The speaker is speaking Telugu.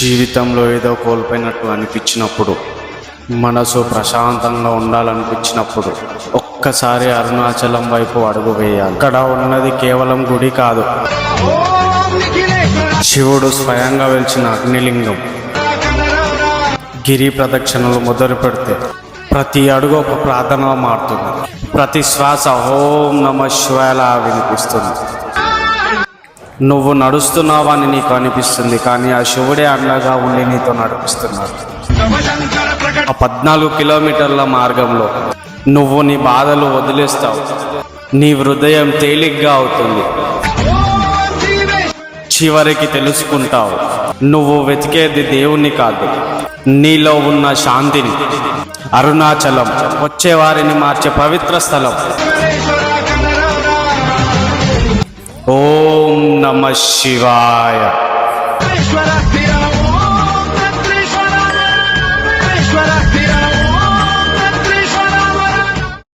జీవితంలో ఏదో కోల్పోయినట్టు అనిపించినప్పుడు, మనసు ప్రశాంతంగా ఉండాలనిపించినప్పుడు ఒక్కసారి అరుణాచలం వైపు అడుగు వేయాలి. అక్కడ ఉన్నది కేవలం గుడి కాదు, శివుడు స్వయంగా వెలిచిన అగ్నిలింగం. గిరి ప్రదక్షిణలు మొదలు పెడితే ప్రతి అడుగు ఒక ప్రార్థనగా మారుతుంది. ప్రతి శ్వాస ఓం నమః శివాయలా వినిపిస్తుంది. నువ్వు నడుస్తున్నావని నీకు అనిపిస్తుంది, కానీ ఆ శివుడే అండగా ఉండి నీతో నడిపిస్తున్నాడు. ఆ 14 కిలోమీటర్ల మార్గంలో నువ్వు నీ బాధలు వదిలేస్తావు, నీ హృదయం తేలిగ్గా అవుతుంది. చివరికి తెలుసుకుంటావు, నువ్వు వెతికేది దేవుణ్ణి కాదు, నీలో ఉన్న శాంతిని. అరుణాచలం వచ్చేవారిని మార్చే పవిత్ర స్థలం. ఓం నమః శివాయ. Ishwara